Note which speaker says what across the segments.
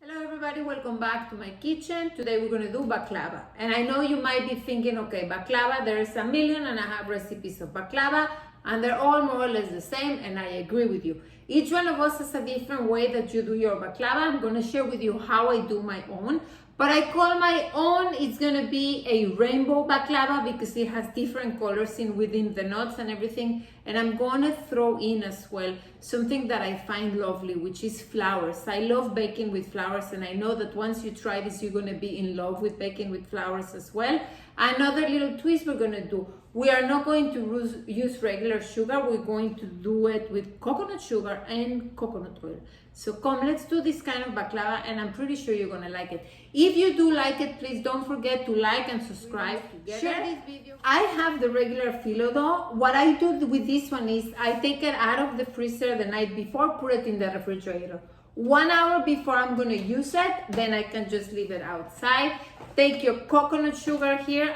Speaker 1: Hello everybody, welcome back to my kitchen. Today we're going to do baklava. And I know you might be thinking, okay, baklava, there's 1.5 recipes of baklava and they're all more or less the same, and I agree with you. Each one of us has a different way that you do your baklava. I'm going to share with you how I do my own. But I call my own, it's going to be a rainbow baklava because it has different colors within the nuts and everything. And I'm going to throw in as well something that I find lovely, which is flowers. I love baking with flowers, and I know that once you try this, you're going to be in love with baking with flowers as well. Another little twist we're going to do. We are not going to use regular sugar. We're going to do it with coconut sugar and coconut oil. So come, let's do this kind of baklava, and I'm pretty sure you're gonna like it. If you do like it, please don't forget to like and subscribe. Share this video. I have the regular Phyllo dough. What I do with this one is I take it out of the freezer the night before, put it in the refrigerator. 1 hour before I'm gonna use it, then I can just leave it outside. Take your coconut sugar here,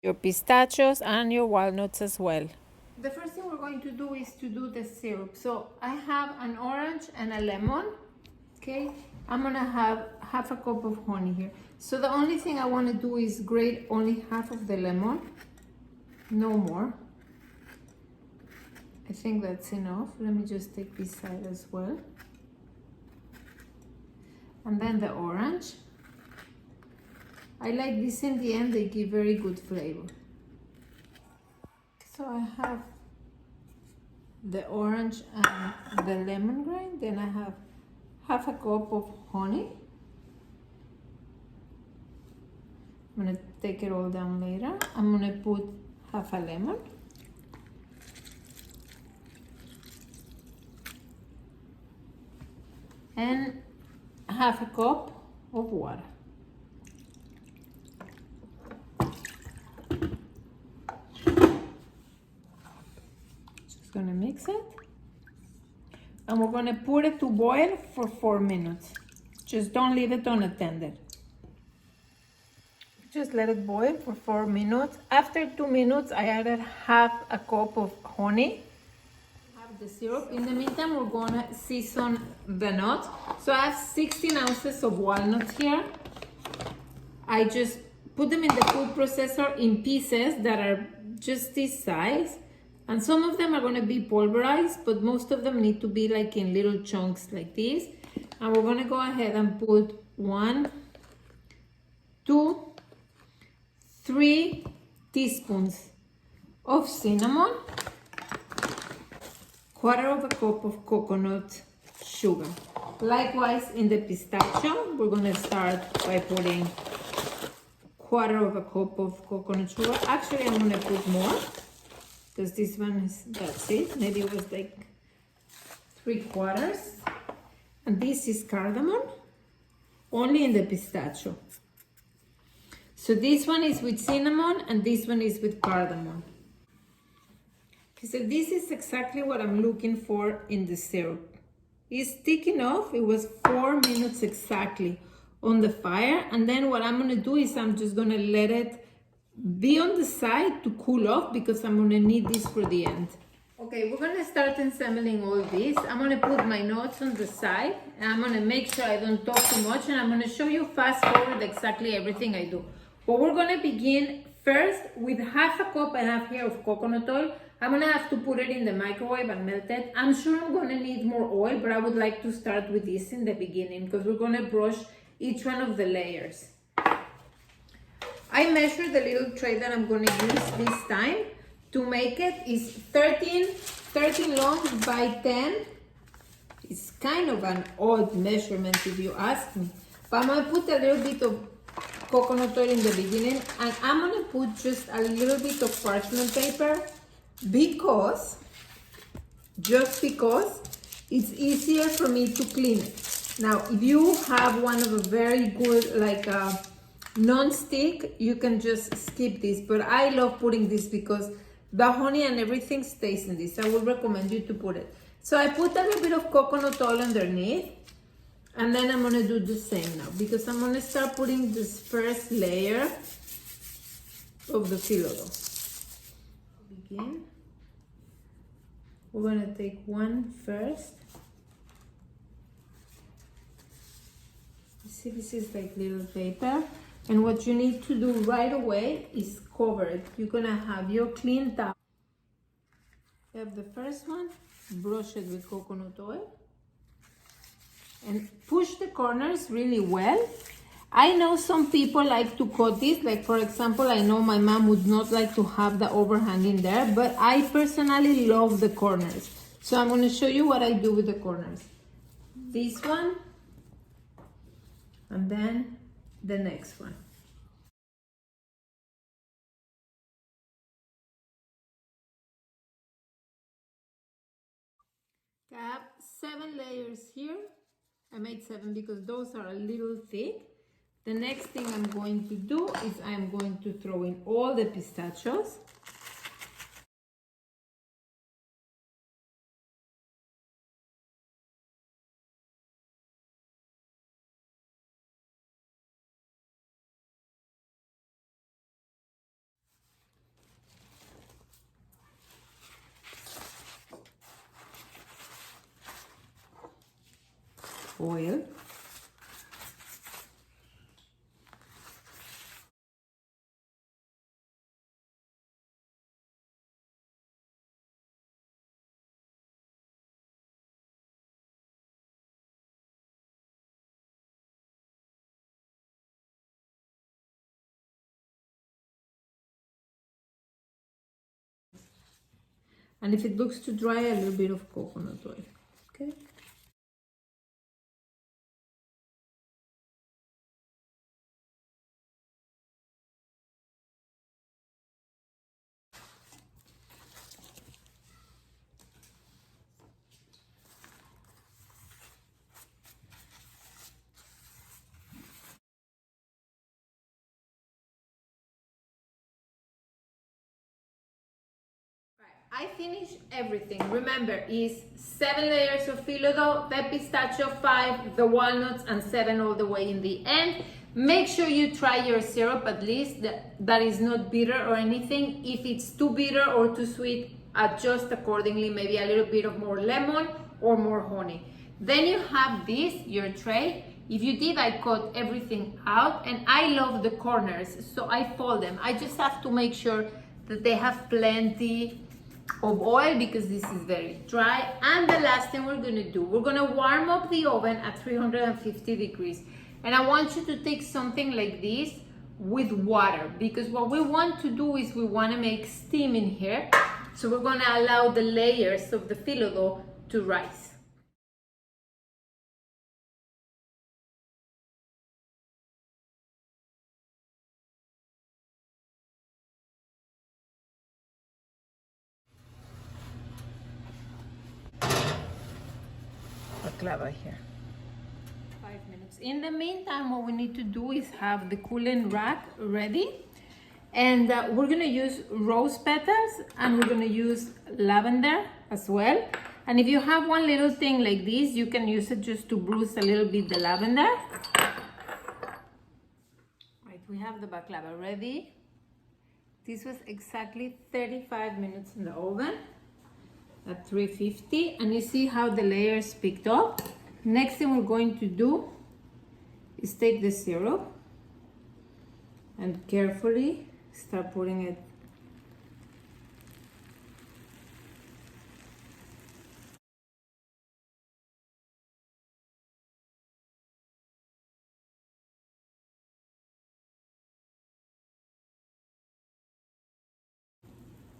Speaker 1: your pistachios and your walnuts as well. The first thing we're going to do is to do the syrup. So I have an orange and a lemon. Okay, I'm gonna have half a cup of honey here. So the only thing I want to do is grate only half of the lemon, no more. I think that's enough. Let me just take this side as well. And then the orange. I like this in the end, they give very good flavor. So I have the orange and the lemon grain, then I have half a cup of honey. I'm gonna take it all down later. I'm gonna put half a lemon. And half a cup of water. Gonna mix it, and we're gonna put it to boil for 4 minutes. Just don't leave it unattended. Just let it boil for 4 minutes. After 2 minutes, I added half a cup of honey. Have the syrup. In the meantime, we're gonna season the nuts. So I have 16 ounces of walnuts here. I just put them in the food processor in pieces that are just this size. And some of them are going to be pulverized, but most of them need to be like in little chunks like this. And we're going to go ahead and put 1, 2, 3 teaspoons of cinnamon, 1/4 cup of coconut sugar. Likewise, in the pistachio, we're going to start by putting 1/4 cup of coconut sugar. Actually, I'm going to put more, because this one is, that's it, maybe it was like 3/4. And this is cardamom, only in the pistachio. So this one is with cinnamon and this one is with cardamom. Okay, so this is exactly what I'm looking for in the syrup. It's thick enough. It was 4 minutes exactly on the fire, and then what I'm gonna do is I'm just gonna let it be on the side to cool off, because I'm gonna need this for the end. Okay, we're gonna start assembling all this. I'm gonna put my nuts on the side, and I'm gonna make sure I don't talk too much, and I'm gonna show you fast forward exactly everything I do. But we're gonna begin first with half a cup I have here of coconut oil. I'm gonna have to put it in the microwave and melt it. I'm sure I'm gonna need more oil, but I would like to start with this in the beginning because we're gonna brush each one of the layers. I measured the little tray that I'm going to use this time to make it. Is 13 long by 10. It's kind of an odd measurement if you ask me. But I'm going to put a little bit of coconut oil in the beginning, and I'm going to put just a little bit of parchment paper because it's easier for me to clean it. Now, if you have one of a very good, like a non-stick, you can just skip this, but I love putting this because the honey and everything stays in this. I would recommend you to put it. So I put a little bit of coconut oil underneath, and then I'm gonna do the same now, because I'm gonna start putting this first layer of the Phyllo dough. Begin. We're gonna take one first. See, this is like little paper. And what you need to do right away is cover it. You're gonna have your clean towel. You have the first one, brush it with coconut oil. And push the corners really well. I know some people like to cut this, like for example, I know my mom would not like to have the overhanging there, but I personally love the corners. So I'm going to show you what I do with the corners. This one, and then the next one. I have 7 layers here. I made 7 because those are a little thick. The next thing I'm going to do is I'm going to throw in all the pistachios. Oil. And if it looks too dry, a little bit of coconut oil. Okay. I finished everything. Remember, is 7 layers of phyllo dough, the pistachio 5, the walnuts, and 7 all the way in the end. Make sure you try your syrup at least that is not bitter or anything. If it's too bitter or too sweet, adjust accordingly, maybe a little bit of more lemon or more honey. Then you have this, your tray. If you did, I cut everything out, and I love the corners, so I fold them. I just have to make sure that they have plenty of oil because this is very dry. And the last thing we're gonna do, we're gonna warm up the oven at 350 degrees. And I want you to take something like this with water, because what we want to do is we want to make steam in here. So we're gonna allow the layers of the phyllo dough to rise. Baklava here. 5 minutes. In the meantime, what we need to do is have the cooling rack ready, and we're gonna use rose petals, and we're gonna use lavender as well. And if you have one little thing like this, you can use it just to bruise a little bit the lavender. Right, we have the baklava ready. This was exactly 35 minutes in the oven at 350, and you see how the layers picked up. Next thing we're going to do is take the syrup and carefully start putting it .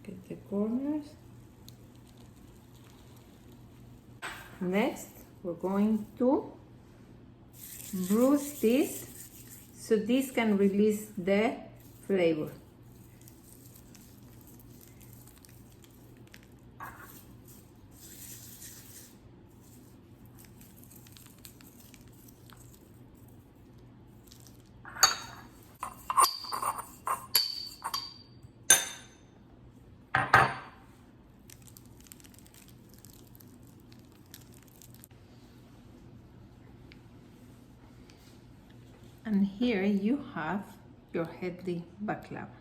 Speaker 1: Get the corners. Next, we're going to bruise this so this can release the flavor. And here you have your healthy baklava.